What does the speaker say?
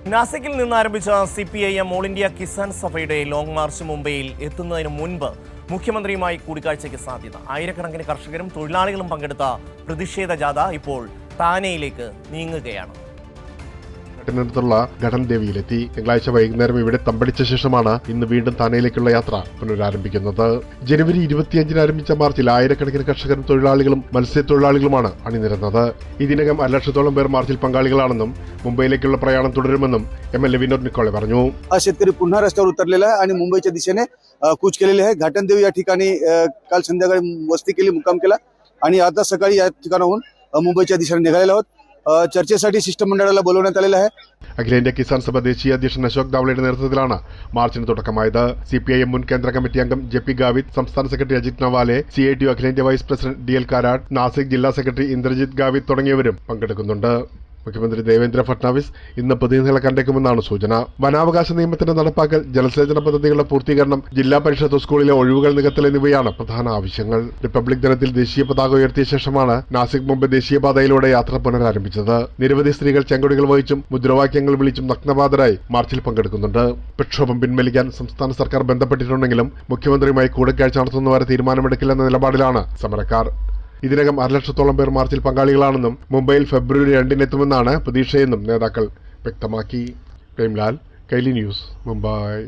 നാസിക്കിൽ നിന്ന് ആരംഭിച്ച CPIM all India Kisan സഭയുടെ ലോങ് മാർച്ച് മുംബൈയിൽ എത്തുന്നതിന് മുൻപ് മുഖ്യമന്ത്രിയുമായി കൂടിക്കാഴ്ചയ്ക്ക് സാധ്യത. ആയിരക്കണക്കിന് കർഷകരും തൊഴിലാളികളും പങ്കെടുത്ത പ്രതിഷേധ ജാഥ ഇപ്പോൾ താനെയിലേക്ക് നീങ്ങുകയാണ്. ടുത്തുള്ള ഘടൻ ദേവിയിലെത്തി. തിങ്കളാഴ്ച വൈകുന്നേരം ഇവിടെ തമ്പടിച്ച ശേഷമാണ് ഇന്ന് വീണ്ടും താനെയിലേക്കുള്ള യാത്ര പുനരാരംഭിക്കുന്നത്. ജനുവരി 25-ന് ആരംഭിച്ച മാർച്ചിൽ ആയിരക്കണക്കിന് കർഷകരും തൊഴിലാളികളും മത്സ്യത്തൊഴിലാളികളുമാണ് അണിനിരന്നത്. ഇതിനകം 1 ലക്ഷത്തോളം പേർ മാർച്ചിൽ പങ്കാളികളാണെന്നും മുംബൈയിലേക്കുള്ള പ്രയാണം തുടരുമെന്നും MLA विनोद निकोळे പറഞ്ഞു. शेतकरी पुन्हा रस्त्यावर उतरलेला आहे आणि मुंबईच्या दिशेने कूच केलेले आहे. घाटनदेवी या ठिकाणी काल संध्याकाळी वस्ती केली, मुक्काम केला आणि आता सकाळी या ठिकाणाहून मुंबईच्या दिशेने निघालेलो आहोत. ചർച്ചയ്ക്കായി ശിഷ്ടമണ്ഡലങ്ങളെ बोलवण्यात आलेलं आहे. അഖിലേന്ത്യാ കിസാൻ സഭ ദേശീയ അധ്യക്ഷൻ അശോക് ദാവ്ലെയുടെ നേതൃത്വത്തിലാണ് മാർച്ചിന് തുടക്കമായത്. CPIM മുൻ കേന്ദ്ര കമ്മിറ്റി അംഗം JP ഗാവിത്, സംസ്ഥാന സെക്രട്ടറി അജിത് നവാലെ, CITU അഖിലേന്ത്യാ vice president DL Karat, Nashik ജില്ലാ സെക്രട്ടറി ഇന്ദ്രജിത് ഗാവിത് തുടങ്ങിയവരും പങ്കെടുക്കുന്നുണ്ട്. മുഖ്യമന്ത്രി ദേവേന്ദ്ര ഫട്നാവിസ് ഇന്ന് പ്രതിനിധികളെ കണ്ടേക്കുമെന്നാണ് സൂചന. വനാവകാശ നിയമത്തിന്റെ നടപ്പാക്കൽ, ജലസേചന പദ്ധതികളുടെ പൂർത്തീകരണം, ജില്ലാ പരിഷത്ത് സ്കൂളിലെ ഒഴിവുകൾ നികത്തൽ എന്നിവയാണ് പ്രധാന ആവശ്യങ്ങൾ. റിപ്പബ്ലിക് ദിനത്തിൽ ദേശീയ പതാക ഉയർത്തിയ ശേഷമാണ് നാസിക് മുംബൈ ദേശീയപാതയിലൂടെ യാത്ര പുനരാരംഭിച്ചത്. നിരവധി സ്ത്രീകൾ ചെങ്കൊടികൾ വഹിച്ചും മുദ്രാവാക്യങ്ങൾ വിളിച്ചും നഗ്നപാതരായി മാർച്ചിൽ പങ്കെടുക്കുന്നുണ്ട്. പ്രക്ഷോഭം പിൻവലിക്കാൻ സംസ്ഥാന സർക്കാർ ബന്ധപ്പെട്ടിട്ടുണ്ടെങ്കിലും മുഖ്യമന്ത്രിയുമായി കൂടിക്കാഴ്ച നടത്തുന്നവരെ തീരുമാനമെടുക്കില്ലെന്ന നിലപാടിലാണ് സമരക്കാർ. ഇതിനകം 1 ലക്ഷത്തോളം പേർ മാർച്ചിൽ പങ്കാളികളാണെന്നും മുംബൈയിൽ ഫെബ്രുവരി 2-ന് എത്തുമെന്നാണ് പ്രതീക്ഷയെന്നും നേതാക്കൾ വ്യക്തമാക്കി. പ്രേംലാൽ, കൈലി ന്യൂസ്, മുംബൈ.